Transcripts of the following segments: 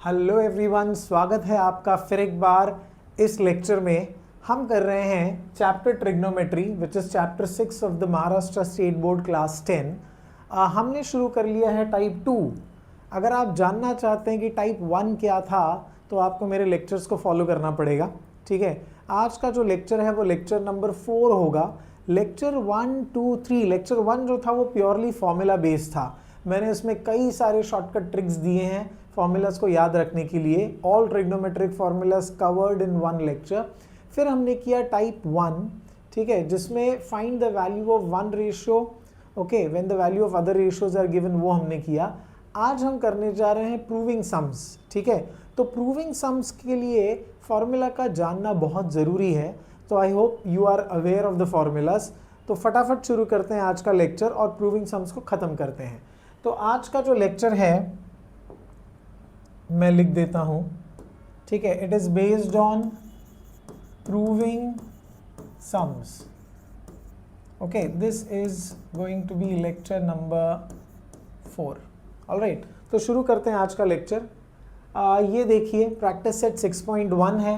Hello everyone, स्वागत है आपका फिर एक बार इस लेक्चर में। हम कर रहे हैं chapter trigonometry which is chapter 6 of the Maharashtra state board class 10। हमने शुरू कर लिया है टाइप 2। अगर आप जानना चाहते हैं कि टाइप 1 क्या था तो आपको मेरे लेक्चर्स को फॉलो करना पड़ेगा। ठीक है, आज का जो लेक्चर है वो लेक्चर नंबर 4 होगा। लेक्चर 1, 2, 3, लेक्चर 1 जो था वो प्योरली फॉर्मूला बेस्ड था। मैंने इसमें कई सारे शॉर्टकट ट्रिक्स दिए हैं फॉर्मूलाज को याद रखने के लिए। All trigonometric formulas covered in one lecture. फिर हमने किया टाइप 1, ठीक है, जिसमें find the value of one ratio, okay, when the value of other ratios are given, वो हमने किया। आज हम करने जा रहे हैं प्रूविंग सम्स। ठीक है, तो प्रूविंग सम्स के लिए फॉर्मूला का जानना बहुत ज़रूरी है। तो I hope you are aware of the formulas. तो फटाफट शुरू करते हैं आज का लेक्चर और प्रूविंग सम्स को ख़त्म करते हैं। तो आज का जो लेक्चर है मैं लिख देता हूँ, ठीक है। It is based on proving sums. Okay, this is going to be lecture number 4। Alright, तो शुरू करते हैं आज का लेक्चर। ये देखिए प्रैक्टिस सेट 6.1 है।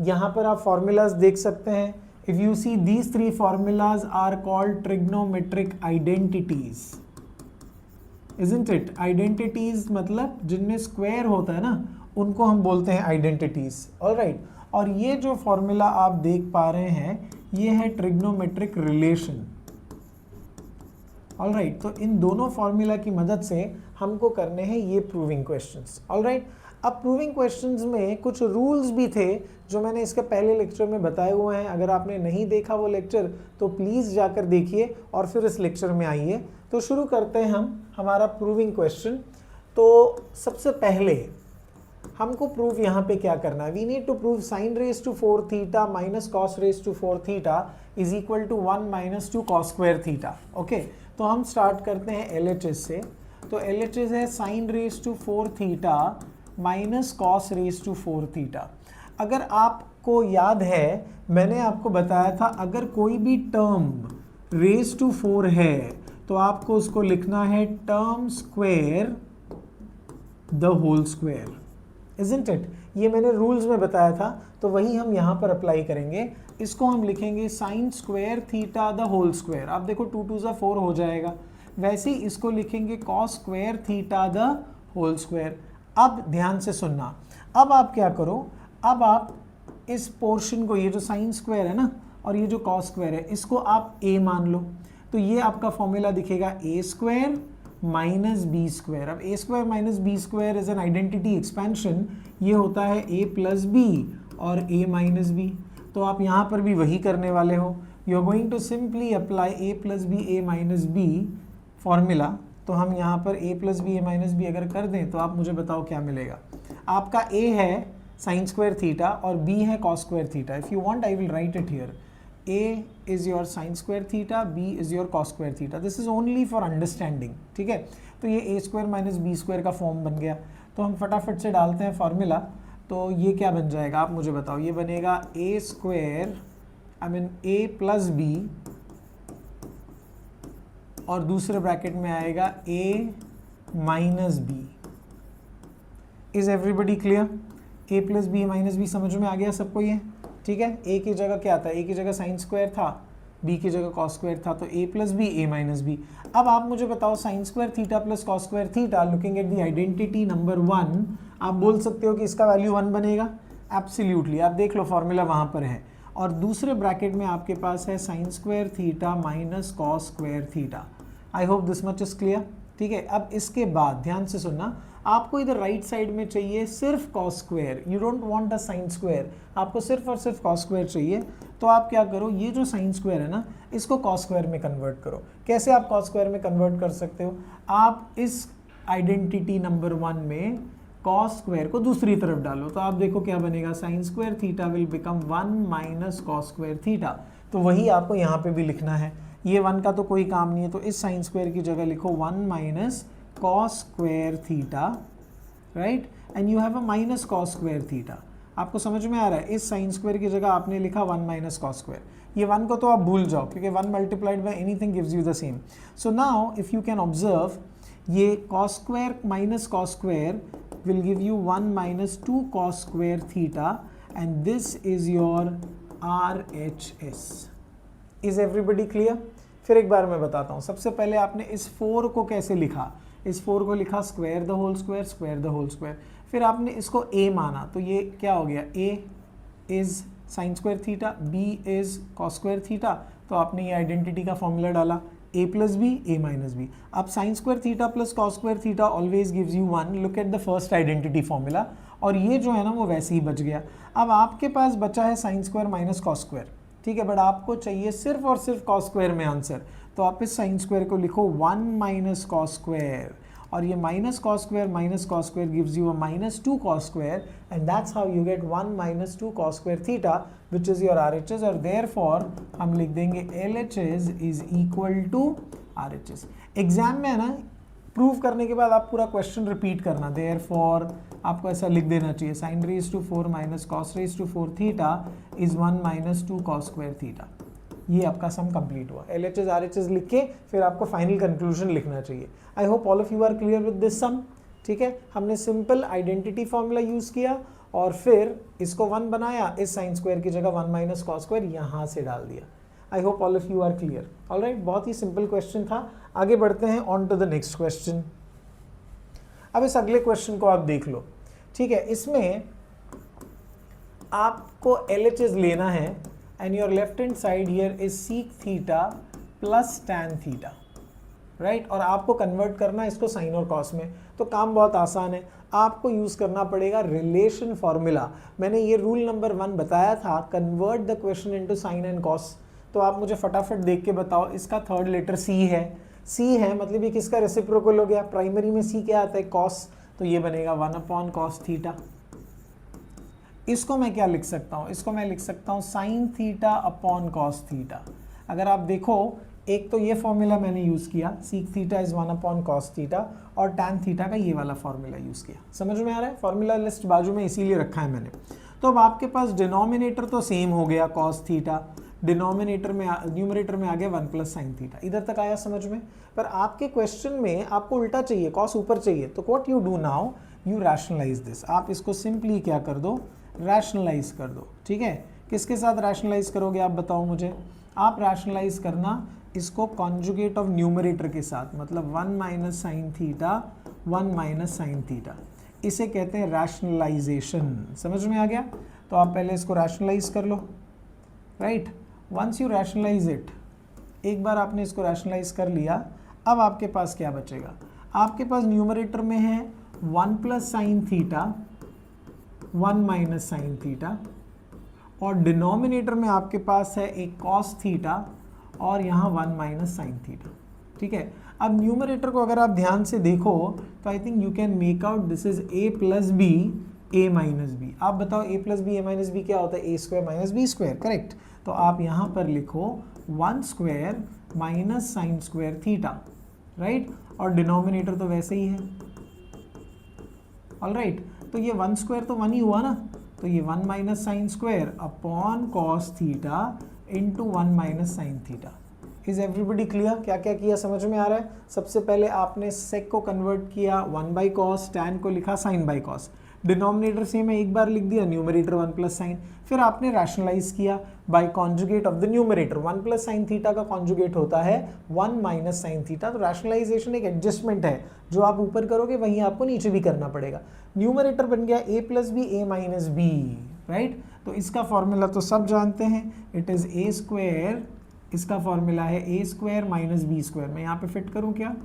यहाँ पर आप फॉर्मूलाज देख सकते हैं। If you see these 3 formulas are called trigonometric identities, isn't it. Identities मतलब जिनमें स्क्वायर होता है ना, उनको हम बोलते हैं आइडेंटिटीज। ऑलराइट, और ये जो फॉर्मूला आप देख पा रहे हैं ये है ट्रिग्नोमेट्रिक रिलेशन। ऑलराइट, तो इन दोनों फॉर्मूला की मदद से हमको करने हैं ये प्रूविंग क्वेश्चंस। ऑलराइट, अब प्रूविंग क्वेश्चंस में कुछ रूल्स भी थे जो मैंने इसके पहले लेक्चर में बताए हुए हैं। अगर आपने नहीं देखा वो लेक्चर तो प्लीज़ जाकर देखिए और फिर इस लेक्चर में आइए। तो शुरू करते हैं हम हमारा प्रूविंग क्वेश्चन। तो सबसे पहले हमको प्रूव यहाँ पे क्या करना है। We need to prove sine raise to 4 theta minus cos raise to 4 theta is equal to 1 minus 2 cos square theta. Okay, तो हम स्टार्ट करते हैं LHS से। तो LHS है sine raise to 4 theta minus cos raise to 4 theta. अगर आपको याद है मैंने आपको बताया था अगर कोई भी टर्म रेज टू 4 है तो आपको उसको लिखना है term square the whole square, isn't it. ये मैंने रूल्स में बताया था तो वही हम यहाँ पर अप्लाई करेंगे। इसको हम लिखेंगे sine square theta the whole square. आप देखो 2 2 4 हो जाएगा। वैसे ही इसको लिखेंगे cos square theta the whole square. अब ध्यान से सुनना, अब आप क्या करो, अब आप इस पोर्शन को, ये जो साइन स्क्वायर है ना और ये जो कॉस स्क्वायर है, इसको आप a मान लो। तो ये आपका फॉर्मूला दिखेगा a square minus B square. अब a square minus B square is an identity expansion. ये होता है a प्लस बी और a माइनस बी। तो आप यहाँ पर भी वही करने वाले हो। You are going to simply apply a plus B a minus b formula. तो हम यहाँ पर a plus B a minus b अगर कर दें तो आप मुझे बताओ क्या मिलेगा। आपका a है साइन स्क्वायर थीटा और b है cos square theta. If you want I will write it here. a is your sin square theta, b is your cos square theta. This is only for understanding, ठीक है। तो ये a square minus B square का form बन गया। तो हम फटाफट से डालते हैं फॉर्मूला। तो ये क्या बन जाएगा आप मुझे बताओ। ये बनेगा a square I mean a plus b और दूसरे ब्रैकेट में आएगा a minus b. Is everybody clear? a plus b minus b समझ में आ गया सबको ये, ठीक है। a की जगह क्या था, a की जगह साइन स्क्वायर था, b की जगह कॉस स्क्वायर था, तो a plus B a minus b. अब आप मुझे बताओ sine square theta plus cos square theta, looking at the identity number 1, आप बोल सकते हो कि इसका वैल्यू 1 बनेगा। एब्सोल्युटली, आप देख लो फॉर्मूला वहाँ पर है। और दूसरे ब्रैकेट में आपके पास है sign square theta minus cos square theta. I hope this much is clear, ठीक है। अब इसके बाद ध्यान से सुनना, आपको इधर राइट साइड में चाहिए सिर्फ cos square. You don't want a sine square, आपको सिर्फ और सिर्फ कॉस स्क्वायर चाहिए। तो आप क्या करो, ये जो साइन स्क्वायर है ना इसको कॉस स्क्वायर में कन्वर्ट करो। कैसे आप कॉस स्क्वायर में कन्वर्ट कर सकते हो, आप इस आइडेंटिटी नंबर 1 में कॉस स्क्वायर को दूसरी तरफ डालो। तो आप देखो क्या बनेगा, sign square theta will become 1 minus cos square theta. तो वही आपको यहाँ पे भी लिखना है। ये 1 का तो कोई काम नहीं है, तो इस साइन स्क्वायर की जगह लिखो 1 minus cos square theta, right? And you have a minus cos square theta. आपको समझ में आ रहा है, इस साइन स्क्वायर की जगह आपने लिखा 1 माइनस कॉस स्क्वायर। ये 1 को तो आप भूल जाओ क्योंकि 1 multiplied by anything gives you the same. So now if you can observe ये cos square minus cos square will give you 1 minus 2 cos square theta and this is your RHS. Is everybody clear? फिर एक बार मैं बताता हूँ. सबसे पहले आपने इस 4 को कैसे लिखा? इस 4 को लिखा square the whole square, square the whole square. फिर आपने इसको a माना, तो ये क्या हो गया? a is sine square theta, b is cos square theta. तो आपने ये आइडेंटिटी का फॉर्मूला डाला, a plus B, a minus b. अब sine square theta plus cos square theta always gives you 1. Look at the first identity formula. और ये जो है ना वो वैसे ही बच गया. अब आपके पास बचा है sine square minus cos square, ठीक है, बट आपको चाहिए सिर्फ और सिर्फ कॉस स्क्वायर में आंसर. तो आप इस साइन स्क्वायर को लिखो 1 माइनस कॉस स्क्वायर, और ये minus cos square gives you a minus 2 cos square, and that's how you get 1 minus 2 cos square theta which is your RHS. और देयरफॉर हम लिख देंगे LHS is equal to RHS. Exam में है ना, prove करने के बाद आप पूरा क्वेश्चन रिपीट करना. देयरफॉर आपको ऐसा लिख देना चाहिए, sine raise to 4 minus cos raise to 4 theta is 1 minus 2 cos square theta. ये आपका सम कंप्लीट हुआ. LHS RHS लिख के फिर आपको फाइनल कंक्लूजन लिखना चाहिए. I hope all of you are clear with this sum. ठीक है, हमने सिंपल आइडेंटिटी फॉर्मूला यूज किया और फिर इसको 1 बनाया, इस साइन स्क्वायर की जगह 1 माइनस कॉस स्क्वायर यहाँ से डाल दिया. I hope all of you are clear. Alright, बहुत ही सिंपल क्वेश्चन था. आगे बढ़ते हैं on to the next question. अब इस अगले क्वेश्चन को आप देख लो. ठीक है, इसमें आपको LHS लेना है and your left hand side here is sec theta plus tan theta, right? और आपको कन्वर्ट करना है इसको साइन और कॉस में. तो काम बहुत आसान है, आपको यूज करना पड़ेगा रिलेशन फॉर्मूला. मैंने ये रूल नंबर 1 बताया था, convert the question into sine and cos. तो आप मुझे फटाफट देख के बताओ. इसका थर्ड लेटर C है. C है मतलब ये किसका रेसिप्रोकल हो गया? प्राइमरी में C क्या आता है? कॉस. तो ये बनेगा 1 अपॉन कॉस थीटा. इसको मैं क्या लिख सकता हूँ? इसको मैं लिख सकता हूँ sine theta upon cos theta. अगर आप देखो, एक तो ये फॉर्मूला मैंने यूज़ किया, seek theta is 1 upon cos theta, और टैन थीटा का ये वाला फॉर्मूला यूज़ किया. समझ में आ रहा है? फॉर्मूला लिस्ट बाजू में इसीलिए रखा है मैंने. तो अब आपके पास डिनोमिनेटर तो सेम हो गया कॉस थीटा, डिनोमिनेटर में न्यूमरेटर में आ गया 1 प्लस साइन थीटा. इधर तक आया समझ में? पर आपके क्वेश्चन में आपको उल्टा चाहिए, कॉस ऊपर चाहिए. तो what you do now, you rationalise this. आप इसको सिंपली क्या कर दो? रैशनलाइज कर दो. ठीक है, किसके साथ रैशनलाइज करोगे आप बताओ मुझे? आप रैशनलाइज करना इसको कॉन्जुगेट ऑफ न्यूमरेटर के साथ, मतलब 1 minus sine theta 1 minus sine theta. इसे कहते हैं रैशनलाइजेशन. समझ में आ गया? तो आप पहले इसको रैशनलाइज कर लो. Right, once you rationalise it, एक बार आपने इसको रैशनलाइज कर लिया, अब आपके पास क्या बचेगा? आपके पास न्यूमरेटर में है 1 plus sine theta 1 minus sine theta, और डिनोमिनेटर में आपके पास है एक कॉस थीटा और यहाँ 1 माइनस साइन थीटा. ठीक है, अब न्यूमरेटर को अगर आप ध्यान से देखो तो I think you can make out this is a plus B a minus b. आप बताओ a plus B a minus b क्या होता है? a square minus B square. Correct. तो आप यहाँ पर लिखो 1 square minus sine square theta. Right, और डिनोमिनेटर तो वैसे ही है. ऑलराइट, तो ये 1 स्क्वायर तो 1 ही हुआ ना, तो ये 1 minus sine square upon cos theta into 1 minus sine theta. Is everybody clear? क्या क्या किया समझ में आ रहा है? सबसे पहले आपने सेक को कन्वर्ट किया 1 बाई कॉस, टैन को लिखा sine by cos, denominator same है एक बार लिख दिया, न्यूमरेटर 1 प्लस साइन. फिर आपने रैशनलाइज किया by conjugate of the numerator. 1 plus sine theta का कॉन्जुगेट होता है 1 माइनस साइन थीटा. तो रैशनलाइजेशन एक एडजस्टमेंट है, जो आप ऊपर करोगे वहीं आपको नीचे भी करना पड़ेगा. न्यूमरेटर बन गया a plus B a minus b. Right, तो इसका फॉर्मूला तो सब जानते हैं, इट इज a स्क्वायर. इसका फॉर्मूला है a square minus B square. मैं यहाँ पे फिट करूँ क्या?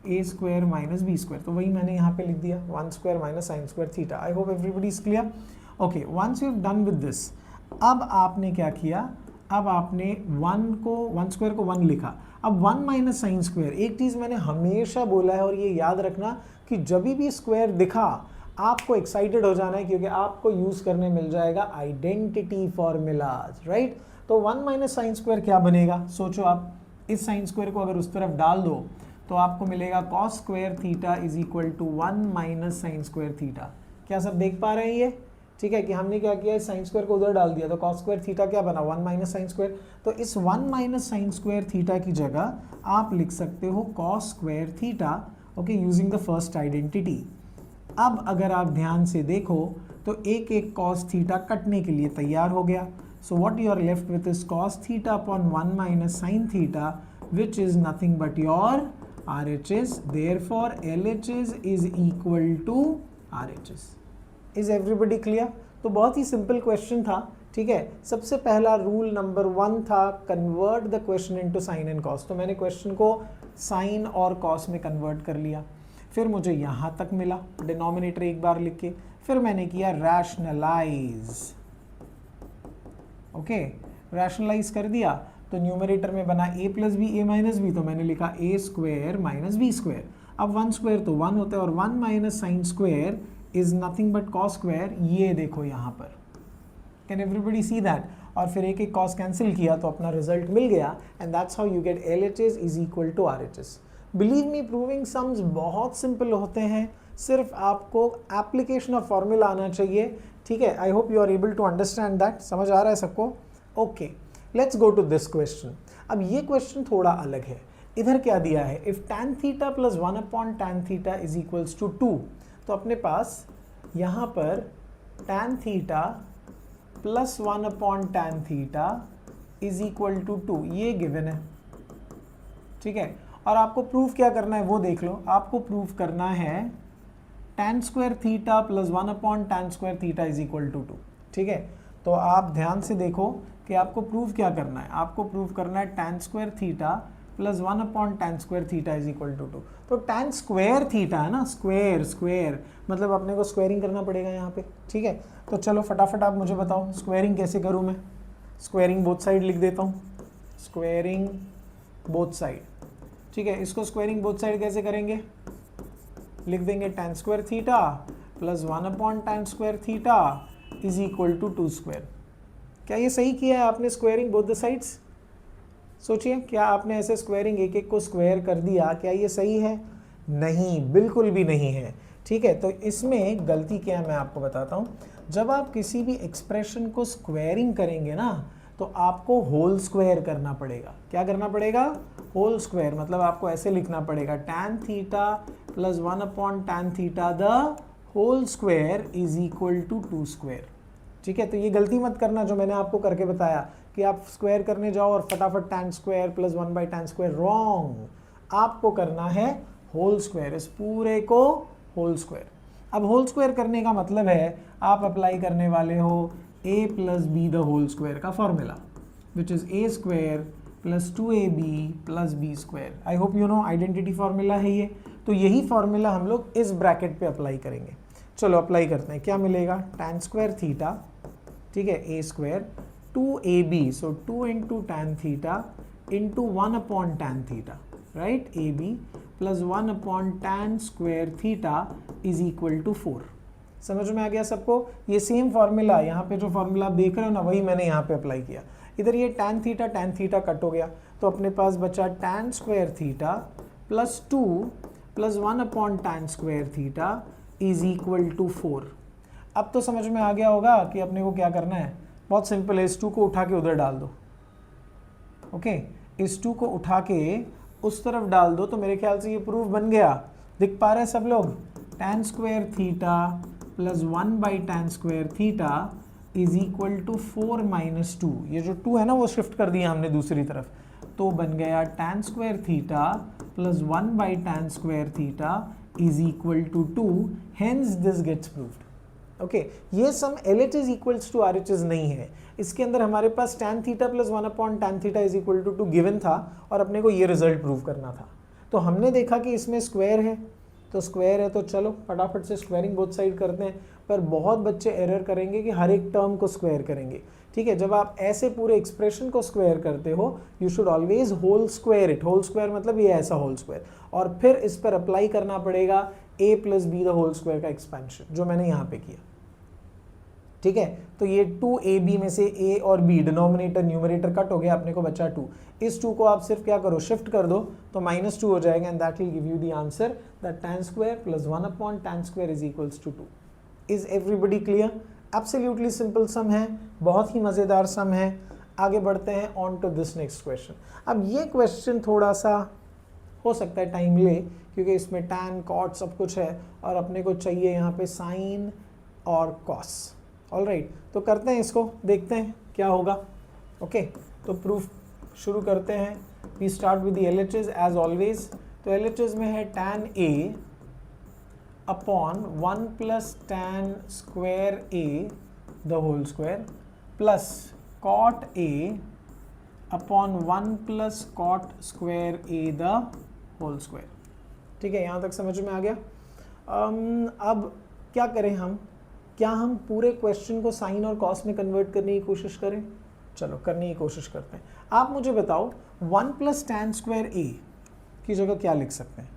a square minus B square. तो वही मैंने यहाँ पे लिख दिया 1 square minus sine square theta. I hope everybody is clear. Okay, once you have done with this, अब आपने क्या किया? अब आपने 1 स्क्वायर को 1 लिखा. अब 1 माइनस साइन स्क्वायर, एक चीज़ मैंने हमेशा बोला है और ये याद रखना कि जब भी स्क्वायर दिखा आपको एक्साइटेड हो जाना है, क्योंकि आपको यूज़ करने मिल जाएगा आइडेंटिटी फॉर्मूलाज. राइट, तो 1 माइनस साइन स्क्वायर क्या बनेगा? सोचो आप, इस साइन स्क्वायर को अगर उस तरफ डाल दो तो आपको मिलेगा cos square theta is equal to 1 minus sine square theta. क्या सब देख पा रहे हैं ये? ठीक है, कि हमने क्या किया, इस साइन स्क्वायर को उधर डाल दिया, तो कॉस स्क्वायर थीटा क्या बना? 1 माइनस साइन स्क्वायर. तो इस 1 माइनस साइन स्क्वायर थीटा की जगह आप लिख सकते हो cos square theta. Okay, using the first identity. अब अगर आप ध्यान से देखो तो एक एक cos थीटा कटने के लिए तैयार हो गया. So what you are left with is cos theta upon 1 minus sin theta, which is nothing but your RHS. Therefore LHS is equal to RHS. Is everybody clear? तो बहुत ही सिंपल क्वेश्चन था. ठीक है, सबसे पहला रूल नंबर 1 था convert the question into sine and cos. तो मैंने क्वेश्चन को साइन और कॉस में कन्वर्ट कर लिया. फिर मुझे यहाँ तक मिला डिनोमिनेटर एक बार लिख के. फिर मैंने किया रैशनलाइज. ओके, रैशनलाइज कर दिया तो न्यूमरेटर में बना a plus B A minus B. तो मैंने लिखा a square minus B square. अब 1 स्क्वायर तो 1 होता है और 1 minus sine square is nothing but cos square. ये देखो यहाँ पर, कैन एवरीबडी सी दैट? और फिर एक एक कॉस कैंसिल किया तो अपना रिजल्ट मिल गया. And that's how you get LHS is equal to RHS. Believe me, proving sums बहुत सिंपल होते हैं. सिर्फ आपको एप्लीकेशन ऑफ फॉर्मूला आना चाहिए. ठीक है, I hope you are able to understand that. समझ आ रहा है सबको? Okay, let's go to this question. अब ये क्वेश्चन थोड़ा अलग है. इधर क्या दिया है? If tan theta plus 1 upon tan theta is equals to 2. तो अपने पास यहाँ पर tan theta plus 1 upon tan theta is equal to 2 ये गिवन है. ठीक है, और आपको प्रूफ क्या करना है वो देख लो. आपको प्रूफ करना है tan square theta plus 1 upon tan square theta is equal to 2. ठीक है, तो आप ध्यान से देखो कि आपको प्रूफ क्या करना है. आपको प्रूफ करना है tan square theta plus 1 upon tan square theta is equal to 2. तो tan स्क्वायर थीटा है ना, स्क्वायर स्क्वायर मतलब अपने को स्क्वायरिंग करना पड़ेगा यहाँ पे. ठीक है, तो चलो फटाफट आप मुझे बताओ स्क्वायरिंग कैसे करूँ मैं. स्क्वायरिंग बोथ साइड लिख देता हूँ. Squaring both side. ठीक है, इसको स्क्वायरिंग बोथ साइड कैसे करेंगे? लिख देंगे tan square theta plus 1 upon tan square theta is equal to 2 square. क्या ये सही किया है आपने स्क्वायरिंग बोथ द साइड्स? सोचिए, क्या आपने ऐसे स्क्वायरिंग एक एक को स्क्वायर कर दिया? क्या ये सही है? नहीं, बिल्कुल भी नहीं है. ठीक है, तो इसमें गलती क्या है मैं आपको बताता हूँ. जब आप किसी भी एक्सप्रेशन को स्क्वायरिंग करेंगे ना तो आपको होल स्क्वायर करना पड़ेगा. क्या करना पड़ेगा? Whole square. मतलब आपको ऐसे लिखना पड़ेगा tan theta plus 1 upon tan theta the whole square is equal to 2 square. ठीक है, तो ये गलती मत करना जो मैंने आपको करके बताया कि आप स्क्वायर करने जाओ और फटाफट tan square plus 1 by tan square. Wrong. आपको करना है होल स्क्वायर, इस पूरे को होल स्क्वायर. अब होल स्क्वायर करने का मतलब है आप अप्लाई करने वाले हो a plus B the whole square का formula which is a square plus 2ab plus b square. I hope you know identity formula है ये. तो यही फार्मूला हम लोग इस ब्रैकेट पे अप्लाई करेंगे. चलो अप्लाई करते हैं. क्या मिलेगा? tan स्क्वायर थीटा, ठीक है, a square 2ab, so 2 into tan theta into 1 upon tan theta, right, ab plus 1 upon tan square theta is equal to 4. समझ में आ गया सबको? ये सेम फार्मूला, यहाँ पे जो फार्मूला आप देख रहे हो ना वही मैंने यहाँ पे अप्लाई किया. इधर ये टैन थीटा कट हो गया तो अपने पास बचा tan square theta plus 2 plus 1 upon tan square theta is equal to 4. अब तो समझ में आ गया होगा कि अपने को क्या करना है. बहुत सिंपल है, इस 2 को उठा के उधर डाल दो. ओके, इस 2 को उठा के उस तरफ डाल दो तो मेरे ख्याल से ये प्रूफ बन गया. दिख पा रहे हैं सब लोग? Tan square theta plus 1 by tan square theta is equal to 4 minus 2. ये जो 2 है ना वो शिफ्ट कर दिया हमने दूसरी तरफ, तो बन गया tan square theta plus 1 by tan square theta is equal to 2. Hence this gets proved. Okay, ये sum LHS equals to RHS नहीं है. इसके अंदर हमारे पास tan theta plus 1 upon tan theta is equal to 2 given था और अपने को ये रिजल्ट प्रूव करना था. तो हमने देखा कि इसमें स्क्वायर है, तो स्क्वायर है तो चलो फटाफट से स्क्वायरिंग बोथ साइड करते हैं. पर बहुत बच्चे एरर करेंगे कि हर एक टर्म को स्क्वायर करेंगे. ठीक है, जब आप ऐसे पूरे एक्सप्रेशन को स्क्वायर करते हो you should always whole square it. Whole square मतलब ये ऐसा होल स्क्वायर, और फिर इस पर अप्लाई करना पड़ेगा a plus B the whole square का एक्सपेंशन जो मैंने यहाँ पे किया. ठीक है, तो ये 2ab में से a और b डिनोमिनेटर न्यूमरेटर कट हो गया, अपने को बचा 2. इस 2 को आप सिर्फ क्या करो, शिफ्ट कर दो तो -2 हो जाएगा. And that will give you the answer that tan square plus 1 upon tan square is equals to 2. Is everybody clear? Absolutely simple sum है, बहुत ही मज़ेदार सम है. आगे बढ़ते हैं on to this next question. अब ये क्वेश्चन थोड़ा सा हो सकता है टाइम ले क्योंकि इसमें टैन कॉट सब कुछ है और अपने को चाहिए यहाँ पे साइन और कॉस। ऑलराइट, तो करते हैं इसको, देखते हैं क्या होगा। ओके, तो प्रूफ शुरू करते हैं। We start with the LHS as always. तो LHS में है tan A upon 1 plus tan square A the whole square plus cot A upon 1 plus cot square A the whole square. ठीक है, यहाँ तक समझ में आ गया। अब क्या करें हम, क्या हम पूरे क्वेश्चन को साइन और कॉस में कन्वर्ट करने की कोशिश करें? चलो करने की कोशिश करते हैं। आप मुझे बताओ 1 प्लस टैन स्क्वायर A की जगह क्या लिख सकते हैं?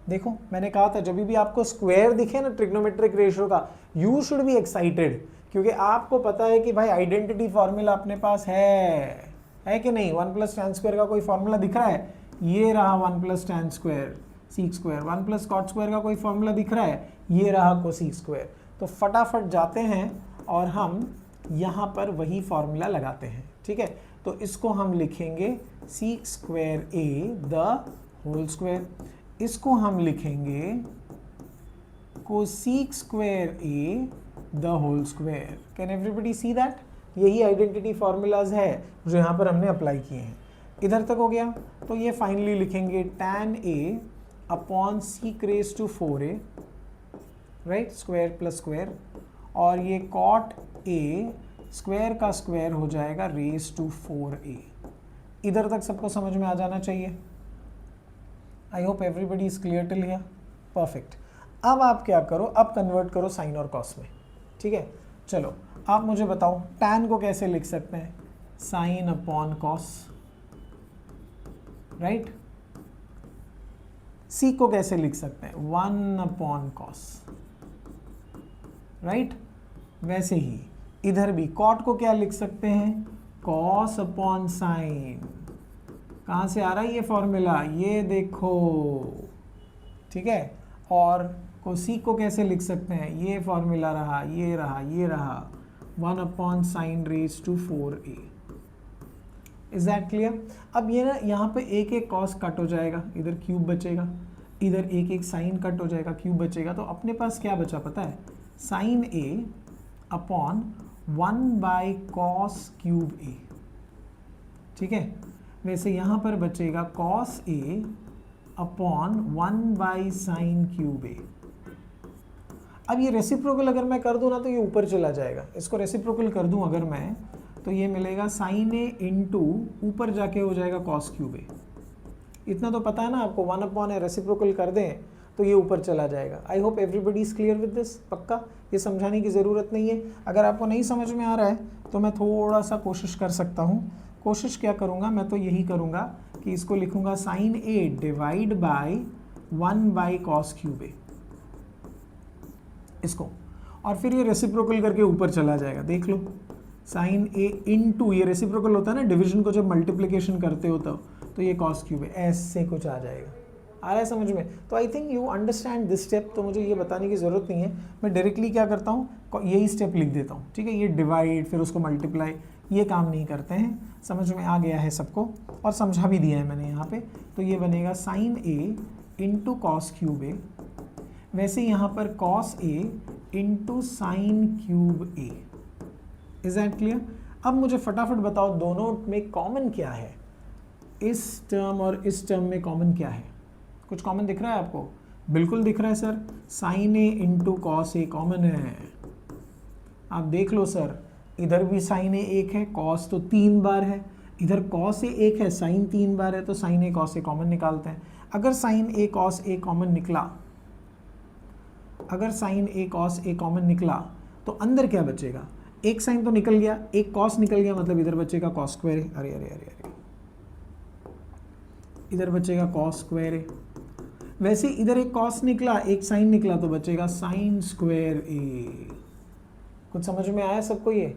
देखो मैंने कहा था जब भी आपको स्क्वायर दिखे ना ट्रिग्नोमेट्रिक रेशियो का, यू शुड बी एक्साइटेड, क्योंकि आपको पता है कि भाई आइडेंटिटी फॉर्मूला अपने पास है कि नहीं। 1 प्लस टैन स्क्वायर का कोई फॉर्मूला दिख रहा है? ये रहा 1 plus tan square sec square. 1 plus cot square का कोई फॉर्मूला दिख रहा है? ये रहा कोसीक स्क्वायर। तो फटाफट जाते हैं और हम यहाँ पर वही फॉर्मूला लगाते हैं। ठीक है, तो इसको हम लिखेंगे sec square A the whole square, इसको हम लिखेंगे cosec square A the whole square. Can everybody see that? यही आइडेंटिटी फॉर्मूलाज है जो यहाँ पर हमने अप्लाई किए हैं। इधर तक हो गया, तो ये फाइनली लिखेंगे tan A अपॉन sec raise to 4A, right, square plus square, और ये कॉट A स्क्वायर का स्क्वायर हो जाएगा रेज टू 4A। इधर तक सबको समझ में आ जाना चाहिए। I hope everybody is clear till here. Perfect. अब आप क्या करो, अब कन्वर्ट करो साइन और कॉस में। ठीक है, चलो आप मुझे बताओ tan को कैसे लिख सकते हैं? Sine upon cos, right. C को कैसे लिख सकते हैं? 1 अपॉन कॉस, राइट। वैसे ही इधर भी कॉट को क्या लिख सकते हैं? Cos upon sine. कहाँ से आ रहा है ये फॉर्मूला? ये देखो, ठीक है। और कोसीक को कैसे लिख सकते हैं? ये फॉर्मूला रहा, ये रहा, ये रहा, 1 अपॉन sine raise to 4A। Is that clear? अब ये ना यहाँ पे एक एक कॉस कट हो जाएगा, इधर क्यूब बचेगा, इधर एक एक साइन कट हो जाएगा, क्यूब बचेगा। तो अपने पास क्या बचा पता है? Sine A upon 1 by cos cube A। ठीक है, वैसे यहाँ पर बचेगा cos A upon 1 by sine cube A। अब ये रेसिप्रोकल अगर मैं कर दूँ ना तो ये ऊपर चला जाएगा। इसको रेसिप्रोकल कर दूँ अगर मैं, तो ये मिलेगा साइन A इंटू ऊपर जाके हो जाएगा कॉस क्यूब A। इतना तो पता है ना आपको, 1 अपॉन है, रेसिप्रोकल कर दें तो ये ऊपर चला जाएगा। आई hope everybody is clear with this. पक्का ये समझाने की ज़रूरत नहीं है। अगर आपको नहीं समझ में आ रहा है तो मैं थोड़ा सा कोशिश कर सकता हूँ। कोशिश क्या करूँगा मैं, तो यही करूँगा कि इसको लिखूँगा sine A divide by 1 by cos cube A, इसको, और फिर ये रेसिप्रोकल करके ऊपर चला जाएगा। देख लो, साइन A इंटू, ये रेसिप्रोकल होता है ना, डिवीजन को जब मल्टीप्लिकेशन करते हो तो ये कॉस क्यूब A, ऐसे कुछ आ जाएगा। आ रहा है समझ में? तो I think you understand this step, तो मुझे ये बताने की ज़रूरत नहीं है। मैं डायरेक्टली क्या करता हूँ, यही स्टेप लिख देता हूँ। ठीक है, ये डिवाइड फिर उसको मल्टीप्लाई, ये काम नहीं करते हैं। समझ में आ गया है सबको, और समझा भी दिया है मैंने यहाँ पे। तो ये बनेगा sine A into cos cube A, वैसे यहाँ पर cos A into sine cube A। Is that clear? अब मुझे फटाफट बताओ दोनों में कॉमन क्या है? इस टर्म और इस टर्म में कॉमन क्या है? कुछ कॉमन दिख रहा है आपको? बिल्कुल दिख रहा है sir, sine A into cos A common है। आप देख लो सर, इधर भी साइन A 1 है, कॉस तो 3 बार है, इधर कॉस A 1 है, साइन 3 बार है, तो sine A cos A common निकालते हैं। अगर sine A cos A common निकला, अगर sine A cos A common निकला तो अंदर क्या बचेगा? एक साइन तो निकल गया, एक कॉस निकल गया, मतलब इधर बचेगा कॉस स्क्वायर A। अरे अरे अरे अरे, इधर बचेगा कॉस स्क्वायर A। वैसे इधर एक कॉस निकला, एक साइन निकला, तो बचेगा साइन स्क्वायर A। कुछ समझ में आया सबको ये?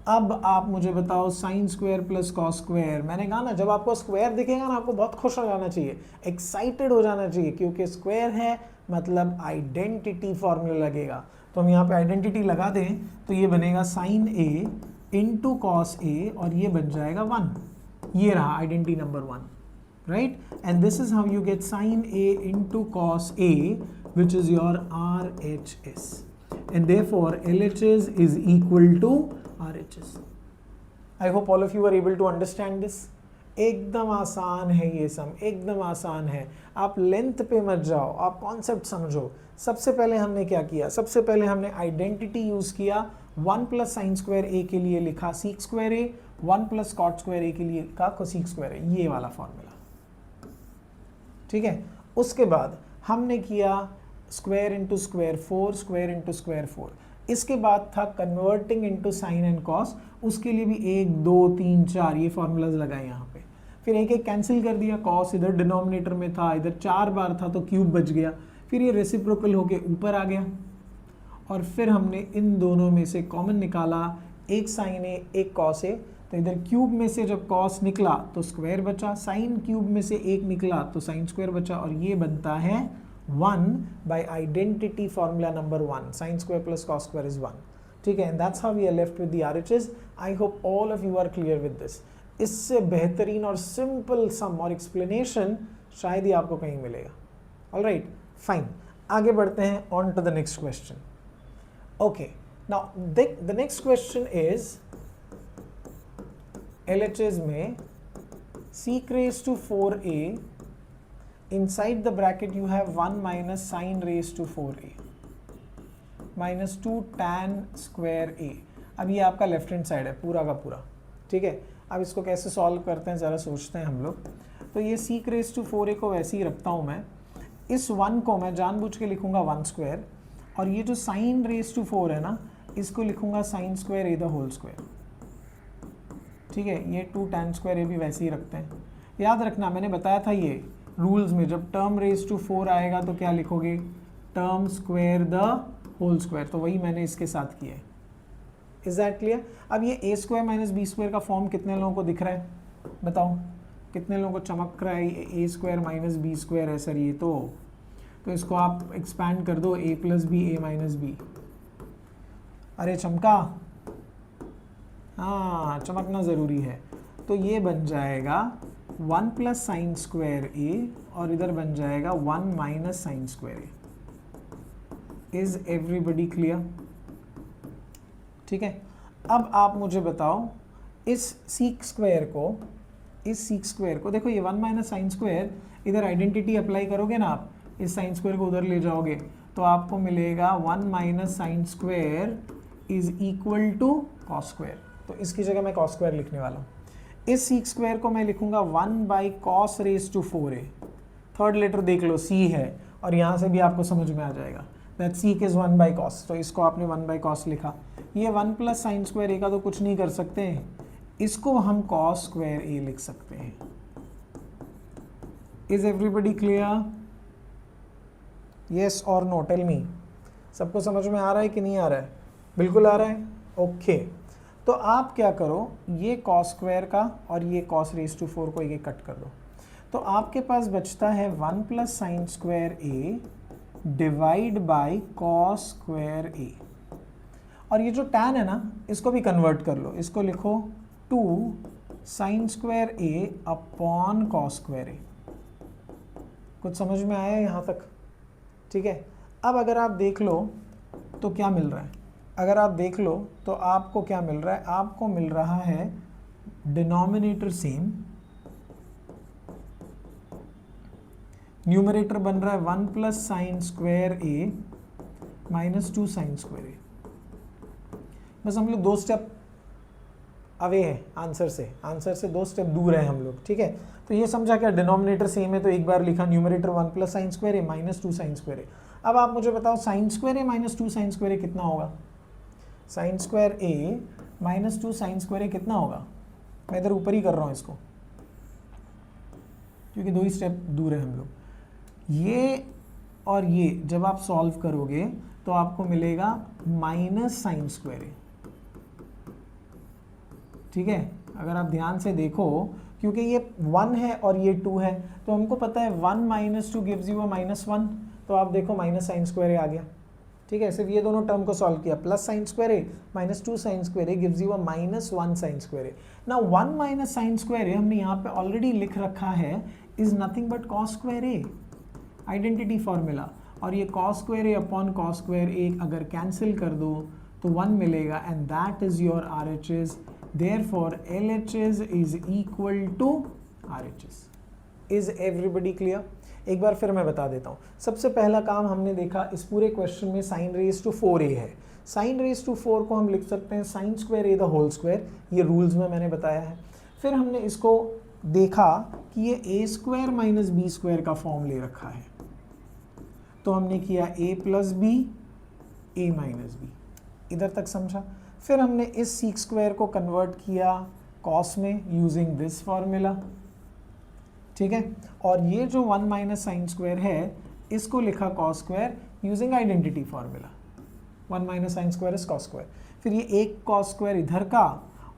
अब आप मुझे बताओ sine square plus cos square. मैंने कहा ना, जब आपको स्क्वायर दिखेगा ना, आपको बहुत खुश हो जाना चाहिए, एक्साइटेड हो जाना चाहिए, क्योंकि स्क्वायर है मतलब आइडेंटिटी फॉर्मूला लगेगा। तो हम यहाँ पे आइडेंटिटी लगा दें तो ये बनेगा sine A into cos A, और ये बन जाएगा 1। ये रहा identity number 1। right? And this is how you get sine A into cos A, which is your RHS. And therefore LHS is equal to RHS. I hope all of you are able to understand this. एकदम आसान है ये सम, एकदम आसान है. आप length पे मत जाओ, आप कॉन्सेप्ट समझो. सबसे पहले हमने क्या किया? सबसे पहले हमने आइडेंटिटी यूज किया. 1 प्लस साइन स्क्वायर ए के लिए लिखा सीक स्क्वायर ए, 1 प्लस कॉट स्क्वायर ए के लिए लिखा कोसीक स्क्वायर ए, ये वाला फॉर्मूला. ठीक है. उसके बाद हमने किया square into square 4, square into square 4. इसके बाद था converting into sine and cos. उसके लिए भी 1 2 3 4 ये फॉर्मूलाज लगाए यहाँ पे. फिर एक एक कैंसिल कर दिया. कॉस इधर डिनोमिनेटर में था, इधर 4 बार था तो क्यूब बच गया. फिर ये रेसिप्रोकल होके ऊपर आ गया. और फिर हमने इन दोनों में से कॉमन निकाला, एक साइन ए एक कॉस ए. तो इधर क्यूब में से जब कॉस निकला तो स्क्वायर बचा, साइन क्यूब में से एक निकला तो साइन स्क्वायर बचा. और ये बनता है 1 by identity formula number 1. Sine square plus cos square is 1. ठीक है. And that's how we are left with the RHS. I hope all of you are clear with this. इससे बेहतरीन और सिंपल सम और एक्सप्लेनेशन शायद ही आपको कहीं मिलेगा. Alright, fine. आगे बढ़ते हैं on to the next question. Okay, now the next question is LHS में sec raised to 4a, inside the bracket you have 1 minus sin raised to 4a minus 2 tan square a. अब ये आपका left hand side है पूरा का पूरा. ठीक है. अब इसको कैसे सॉल्व करते हैं ज़रा सोचते हैं हम लोग. तो ये sec raised to 4a को वैसे ही रखता हूँ मैं. इस 1 को मैं जानबूझ के लिखूंगा 1 स्क्वायर, और ये जो sin raised to 4 है ना, इसको लिखूंगा sin square a the whole square. ठीक है. ये 2 tan स्क्वायर ए भी वैसे ही रखते हैं. याद रखना मैंने बताया था ये रूल्स में, जब टर्म रेज टू 4 आएगा तो क्या लिखोगे? Term square the whole square. तो वही मैंने इसके साथ किया है. Is that clear? अब ये A square minus B square का फॉर्म कितने लोगों को दिख रहा है? बताओ कितने लोगों को चमक रहा है? ए स्क्वायर माइनस बी स्क्वायर है सर ये. तो इसको आप एक्सपैंड कर दो, ए plus B A minus B. अरे चमका, हाँ चमकना ज़रूरी है. तो ये बन जाएगा 1 प्लस साइन स्क्वायर ए, और इधर बन जाएगा 1 minus sine square A. Is everybody clear? ठीक है. अब आप मुझे बताओ इस सीक स्क्वायर को देखो, ये 1 माइनस साइन स्क्वायर, इधर आइडेंटिटी अप्लाई करोगे ना आप, इस साइन स्क्वायर को उधर ले जाओगे तो आपको मिलेगा 1 minus sine square is equal to cos square. तो इसकी जगह मैं कॉस स्क्वायर लिखने वाला हूँ. इस सीक स्क्वायर को मैं लिखूंगा 1 by cos raise to 4a. Third letter देख लो सी है, और यहाँ से भी आपको समझ में आ जाएगा that seek is 1 by cos. तो इसको आपने 1 बाई कॉस लिखा. ये 1 प्लस साइन स्क्वायर ए का तो कुछ नहीं कर सकते हैं, इसको हम कॉस स्क्वायर ए लिख सकते हैं. Is everybody clear? यस और नो? Tell me. सबको समझ में आ रहा है कि नहीं आ रहा है? बिल्कुल आ रहा है. ओके. तो आप क्या करो, ये कॉस स्क्वायर का और ये कॉस रेज टू 4 को एक कट कर दो. तो आपके पास बचता है 1 plus sine square a divide by cos square a. और ये जो टैन है ना, इसको भी कन्वर्ट कर लो. इसको लिखो 2 sine square a upon cos square ए. कुछ समझ में आया यहाँ तक? ठीक है. अब अगर आप देख लो तो क्या मिल रहा है? अगर आप देख लो तो आपको क्या मिल रहा है? आपको मिल रहा है डिनोमिनेटर सेम, न्यूमरेटर बन रहा है 1 plus sine square a minus 2 sine square ए. बस हम लोग 2 स्टेप अवे हैं आंसर से 2 स्टेप दूर है हम लोग. ठीक है. तो ये समझा क्या? डिनोमिनेटर सेम है तो एक बार लिखा, numerator 1 plus sine square a minus 2 sine square ए. अब आप मुझे बताओ sine square a minus 2 sine square ए कितना होगा? Sign square a minus 2 sine square ए कितना होगा? मैं इधर ऊपर ही कर रहा हूँ इसको, क्योंकि 2 ही स्टेप दूर है हम लोग. ये और ये जब आप सॉल्व करोगे तो आपको मिलेगा माइनस साइन स्क्वायर ए. ठीक है. अगर आप ध्यान से देखो, क्योंकि ये 1 है और ये 2 है, तो हमको पता है 1 माइनस 2 गिव्स यू अ -1. तो आप देखो माइनस साइन स्क्वायर ए आ गया. ठीक है. सिर्फ ये दोनों टर्म को सॉल्व किया. Plus sine square a minus 2 sine square a gives you a -1 sine square a. Now 1 minus sine square a हमने यहाँ पे ऑलरेडी लिख रखा है is nothing but cos square a, identity formula. और ये cos square a upon cos square a अगर cancel कर दो तो 1 मिलेगा, and that is your RHS। Therefore LHS is equal to RHS। Is everybody clear? एक बार फिर मैं बता देता हूँ। सबसे पहला काम हमने देखा, इस पूरे क्वेश्चन में sin raised to 4a है। sin raised to 4 को हम लिख सकते हैं sin square a the whole square, ये रूल्स में मैंने बताया है। फिर हमने इसको देखा कि ये a square minus B square का फॉर्म ले रखा है, तो हमने किया a plus B a minus B, इधर तक समझा। फिर हमने इस सीक स्क्वायर को कन्वर्ट किया कॉस में यूजिंग दिस फॉर्मूला, ठीक है। और ये जो 1 माइनस साइन स्क्वायर है इसको लिखा cos square using identity formula. 1 minus sine square is cos square. फिर ये एक कॉस स्क्वायर इधर का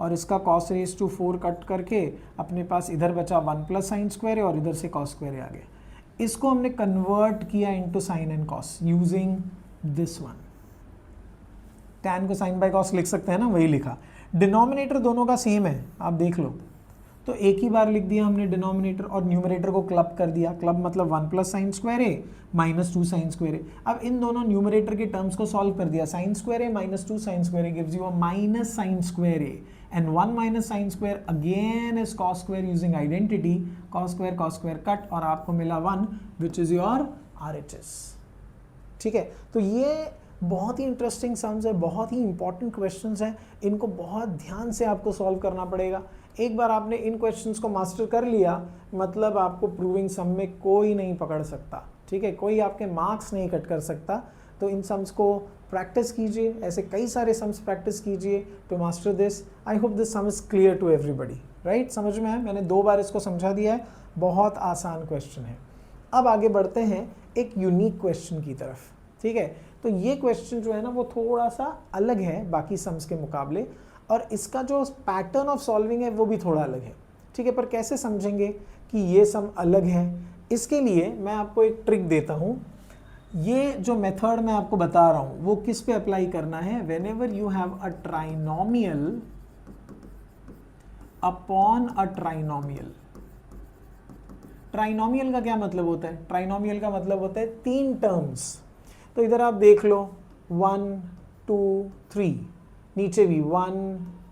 और इसका कॉस रेज टू 4 कट करके अपने पास इधर बचा 1 प्लस साइन स्क्वायर है और इधर से कॉस स्क्वायर आ गया। इसको हमने कन्वर्ट किया into sine and cos using this one. Tan को साइन बाय कॉस लिख सकते हैं ना, वही लिखा। डिनोमिनेटर दोनों का सेम है, आप देख लो, तो एक ही बार लिख दिया हमने डिनोमिनेटर और न्यूमरेटर को क्लब कर दिया। क्लब मतलब 1 plus sine square a minus 2 sine square ए। अब इन दोनों न्यूमरेटर के टर्म्स को सॉल्व कर दिया। Sign square a minus 2 sine square a gives you a minus sine square A, and 1 minus sine square again is cos square using identity, cos square cut, और आपको मिला 1 विच is your RHS। ठीक है, तो ये बहुत ही इंटरेस्टिंग सम्स है, बहुत ही इंपॉर्टेंट क्वेश्चंस हैं, इनको बहुत ध्यान से आपको सॉल्व करना पड़ेगा। एक बार आपने इन क्वेश्चंस को मास्टर कर लिया मतलब आपको प्रूविंग सम में कोई नहीं पकड़ सकता, ठीक है, कोई आपके मार्क्स नहीं कट कर सकता। तो इन सम्स को प्रैक्टिस कीजिए, ऐसे कई सारे सम्स प्रैक्टिस कीजिए to master this. I hope this sum is clear to everybody, right? समझ में आया? मैंने 2 बार इसको समझा दिया है, बहुत आसान क्वेश्चन है। अब आगे बढ़ते हैं एक यूनिक क्वेश्चन की तरफ, ठीक है। तो ये क्वेश्चन जो है ना वो थोड़ा सा अलग है बाकी सम्स के मुकाबले, और इसका जो पैटर्न ऑफ सॉल्विंग है वो भी थोड़ा अलग है, ठीक है। पर कैसे समझेंगे कि ये सम अलग है, इसके लिए मैं आपको एक ट्रिक देता हूँ। ये जो मेथड मैं आपको बता रहा हूँ वो किस पे अप्लाई करना है? Whenever you have a trinomial upon a trinomial. Trinomial का क्या मतलब होता है? ट्राइनोमियल का मतलब होता है 3 टर्म्स। तो इधर आप देख लो 1 2 3, नीचे भी 1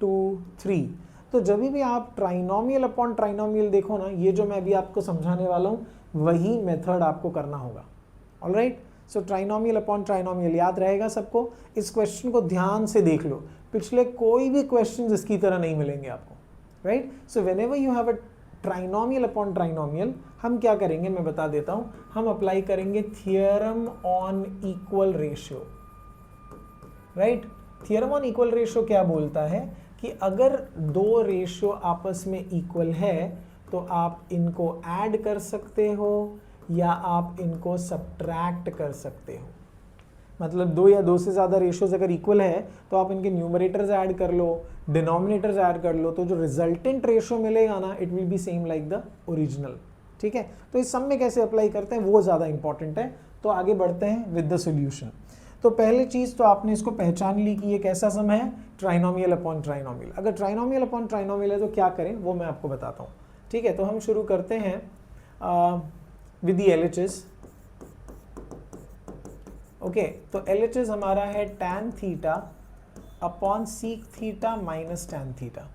2 3। तो जब भी आप ट्राइनोमियल अपॉन ट्राइनोमियल देखो ना, ये जो मैं अभी आपको समझाने वाला हूँ वही मेथड आपको करना होगा। ऑलराइट, सो ट्राइनोमियल अपॉन ट्राइनोमियल याद रहेगा सबको। इस क्वेश्चन को ध्यान से देख लो, पिछले कोई भी क्वेश्चन इसकी तरह नहीं मिलेंगे आपको, right? So whenever you have a trinomial upon trinomial, हम क्या करेंगे मैं बता देता हूं। हम अप्लाई करेंगे theorem on equal ratio, right? Theorem on equal ratio क्या बोलता है कि अगर 2 रेशियो आपस में इक्वल है तो आप इनको ऐड कर सकते हो या आप इनको सब्ट्रैक्ट कर सकते हो। मतलब 2 या 2 से ज़्यादा रेशियोज अगर इक्वल है तो आप इनके न्यूमरेटर्स ऐड कर लो, डिनोमिनेटर्स ऐड कर लो, तो जो रिजल्टेंट रेशियो मिलेगा ना it will be same like the original, ठीक है। तो इस सम में कैसे अप्लाई करते हैं वो ज़्यादा इंपॉर्टेंट है। तो आगे बढ़ते हैं विद द सोल्यूशन। तो पहली चीज़ तो आपने इसको पहचान ली कि ये कैसा सम है, ट्राइनोमियल अपॉन ट्राइनोमियल। अगर ट्राइनोमियल अपॉन ट्राइनोमियल है तो क्या करें वो मैं आपको बताता हूँ, ठीक है। तो हम शुरू करते हैं विद द LHS। ओके, तो LHS हमारा है tan theta upon sec theta minus tan theta.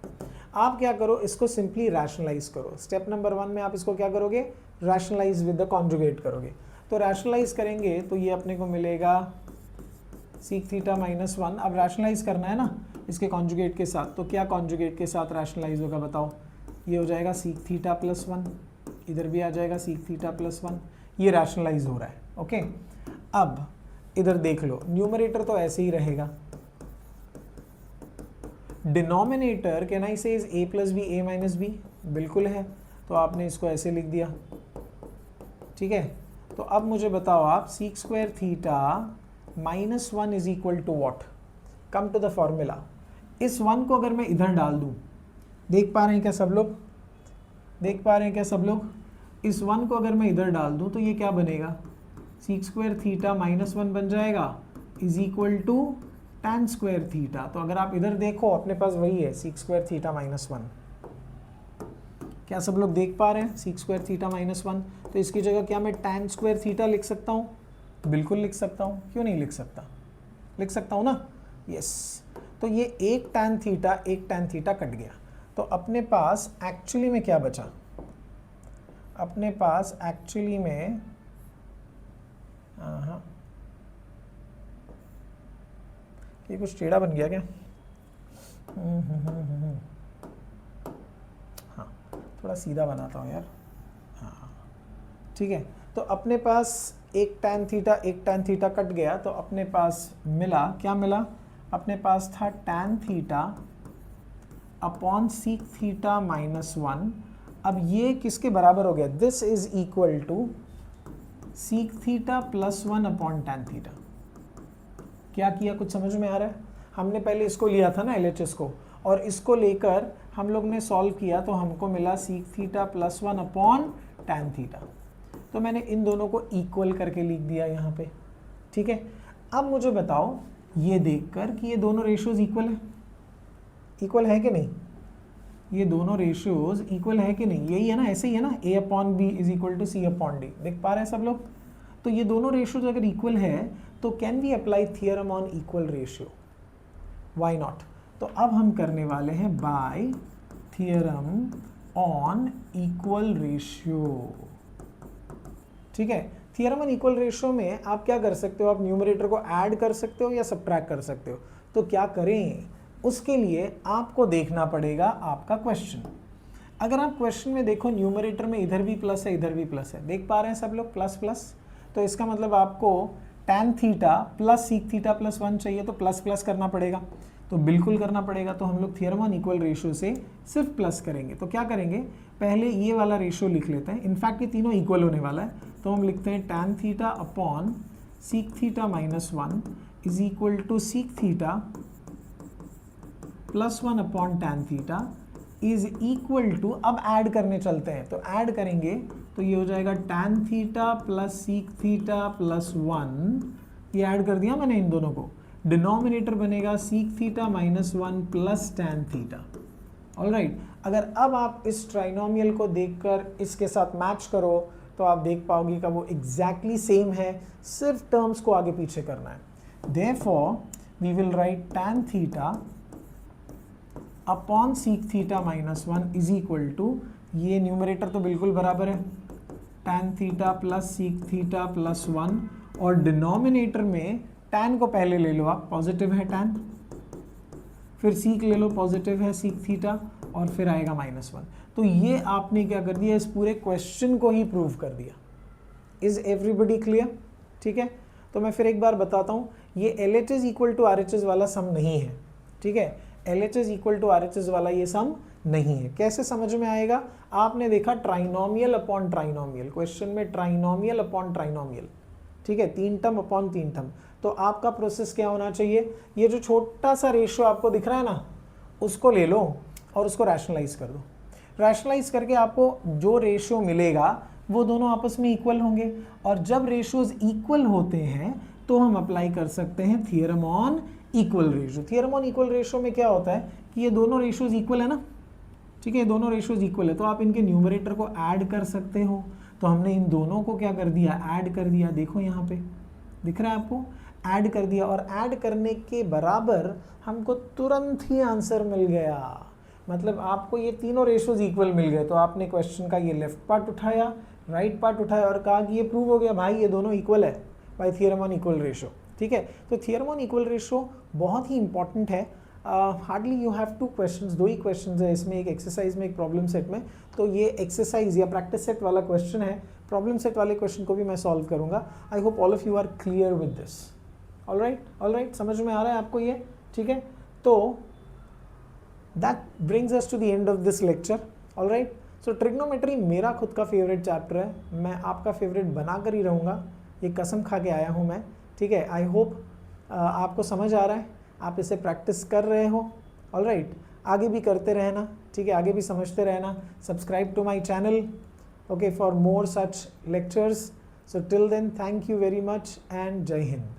आप क्या करो, इसको सिंपली रैशनलाइज करो। स्टेप नंबर 1 में आप इसको क्या करोगे, रैशनलाइज विद द कॉन्जुगेट करोगे। तो रैशनलाइज करेंगे तो ये अपने को मिलेगा सीक थीटा माइनस 1। अब रैशनलाइज करना है ना इसके कॉन्जुगेट के साथ, तो क्या कॉन्जुगेट के साथ रैशनलाइज होगा बताओ? ये हो जाएगा सीक थीटा प्लस 1, इधर भी आ जाएगा सीक थीटा प्लस 1, ये रैशनलाइज हो रहा है। ओके, अब इधर देख लो, न्यूमरेटर तो ऐसे ही रहेगा, denominator can I say is a plus B a minus B, बिल्कुल है, तो आपने इसको ऐसे लिख दिया, ठीक है। तो अब मुझे बताओ आप, sec square theta minus 1 is equal to what? Come to the formula. इस 1 को अगर मैं इधर डाल दूं, देख पा रहे हैं क्या सब लोग? देख पा रहे हैं क्या सब लोग? इस 1 को अगर मैं इधर डाल दूं तो ये क्या बनेगा, सीक स्क्वायर थीटा माइनस 1 बन जाएगा is equal to tan square theta. तो अगर आप इधर देखो अपने पास वही है सीक स्क्वायर थीटा माइनस 1, क्या सब लोग देख पा रहे हैं? सीक स्क्वायर थीटा माइनस 1, तो इसकी जगह क्या मैं tan स्क्वायर थीटा लिख सकता हूँ? बिल्कुल लिख सकता हूँ, क्यों नहीं लिख सकता? लिख सकता हूँ ना? यस। तो ये एक tan थीटा कट गया, तो अपने पास एक्चुअली में क्या बचा? अपने पास एक्चुअली में ये कुछ टेढ़ा बन गया क्या? हाँ, थोड़ा सीधा बनाता हूँ यार। हाँ ठीक है, तो अपने पास एक tan थीटा कट गया, तो अपने पास मिला, क्या मिला? अपने पास था tan theta upon sec theta minus 1। अब ये किसके बराबर हो गया? This is equal to sec theta plus 1 upon tan theta. क्या किया, कुछ समझ में आ रहा है? हमने पहले इसको लिया था ना LHS को, और इसको लेकर हम लोग ने सॉल्व किया, तो हमको मिला seek theta plus 1 upon tan theta. तो मैंने इन दोनों को इक्वल करके लिख दिया यहाँ पे। ठीक है, अब मुझे बताओ ये देखकर कि ये दोनों रेशियोज इक्वल है, इक्वल है कि नहीं? ये दोनों रेशियोज इक्वल है कि नहीं? यही है ना, ऐसे ही है ना, A upon B is equal to C upon D. देख पा रहे हैं सब लोग? तो ये दोनों रेशियोज अगर इक्वल है तो can we apply theorem on equal ratio? Why not? तो अब हम करने वाले हैं by theorem on equal ratio. ठीक है, थियरम ऑन इक्वल रेशियो में आप क्या कर सकते हो? आप न्यूमरेटर को ऐड कर सकते हो या सब्ट्रैक्ट कर सकते हो। तो क्या करें? उसके लिए आपको देखना पड़ेगा आपका क्वेश्चन। अगर आप क्वेश्चन में देखो, न्यूमरेटर में इधर भी प्लस है, इधर भी प्लस है, देख पा रहे हैं सब लोग? प्लस प्लस, तो इसका मतलब आपको tan theta plus sec theta plus 1 चाहिए, तो प्लस प्लस करना पड़ेगा, तो बिल्कुल करना पड़ेगा। तो हम लोग थियरम ऑन इक्वल रेशियो से सिर्फ प्लस करेंगे। तो क्या करेंगे? पहले ये वाला रेशियो लिख लेते हैं, इनफैक्ट ये तीनों इक्वल होने वाला है, तो हम लिखते हैं tan theta upon sec theta minus 1 is equal to sec theta plus 1 upon tan theta is equal to, अब ऐड करने चलते हैं, तो ऐड करेंगे तो ये हो जाएगा tan theta plus sec theta plus 1, ये ऐड कर दिया मैंने इन दोनों को, डिनोमिनेटर बनेगा seek theta minus 1 plus tan theta. Alright, अगर अब आप इस ट्राइनोमियल को देखकर इसके साथ मैच करो तो आप देख पाओगे कि वो एग्जैक्टली सेम है, सिर्फ टर्म्स को आगे पीछे करना है। Therefore we will write tan theta upon sec theta minus 1 is equal to, ये न्यूमरेटर तो बिल्कुल बराबर है, tan theta plus sec theta plus 1, और डिनोमिनेटर में tan को पहले ले लो आप, पॉजिटिव है tan, फिर सीक ले लो, पॉजिटिव है सीक थीटा, और फिर आएगा माइनस 1। तो ये आपने क्या कर दिया? इस पूरे क्वेश्चन को ही प्रूव कर दिया। Is everybody clear? ठीक है, तो मैं फिर एक बार बताता हूँ, ये LHS इक्वल टू RHS वाला सम नहीं है। ठीक है, LHS इक्वल टू RHS वाला ये सम नहीं है। कैसे समझ में आएगा? आपने देखा ट्राइनोमियल अपॉन ट्राइनोमियल, क्वेश्चन में ट्राइनोमियल अपॉन ट्राइनोमियल, ठीक है, 3 टर्म अपॉन 3 टर्म। तो आपका प्रोसेस क्या होना चाहिए? ये जो छोटा सा रेशियो आपको दिख रहा है ना, उसको ले लो और उसको रैशनलाइज कर दो। रैशनलाइज करके आपको जो रेशियो मिलेगा वो दोनों आपस में इक्वल होंगे, और जब रेशियोज इक्वल होते हैं तो हम अप्लाई कर सकते हैं theorem on equal ratio. Theorem on equal ratio में क्या होता है कि ये दोनों रेशियोज इक्वल है ना, ठीक है, दोनों रेशियोज इक्वल है, तो आप इनके न्यूमरेटर को ऐड कर सकते हो। तो हमने इन दोनों को क्या कर दिया? ऐड कर दिया। देखो यहाँ पे दिख रहा है आपको, ऐड कर दिया, और ऐड करने के बराबर हमको तुरंत ही आंसर मिल गया। मतलब आपको ये तीनों रेशियोज इक्वल मिल गए। तो आपने क्वेश्चन का ये लेफ्ट पार्ट उठाया, राइट पार्ट उठाया, और कहा कि ये प्रूव हो गया भाई, ये दोनों इक्वल है by theorem on equal ratio. ठीक है, तो थियरम ऑन इक्वल रेशियो बहुत ही इंपॉर्टेंट है। हार्डली यू हैव 2 क्वेश्चंस, 2 ही क्वेश्चंस है इसमें, एक एक्सरसाइज में, एक प्रॉब्लम सेट में। तो ये एक्सरसाइज या प्रैक्टिस सेट वाला क्वेश्चन है, प्रॉब्लम सेट वाले क्वेश्चन को भी मैं सॉल्व करूंगा। I hope all of you are clear with this. Alright, समझ में आ रहा है आपको ये? ठीक है, तो that brings us to the end of this lecture. Alright, so trigonometry मेरा खुद का फेवरेट चैप्टर है, मैं आपका फेवरेट बनाकर ही रहूँगा, ये कसम खा के आया हूँ मैं। ठीक है, आई होप आपको समझ आ रहा है, आप इसे प्रैक्टिस कर रहे हो। ऑलराइट, आगे भी करते रहना, ठीक है, आगे भी समझते रहना। Subscribe to my channel, okay, for more such lectures. So till then, thank you very much and जय हिंद।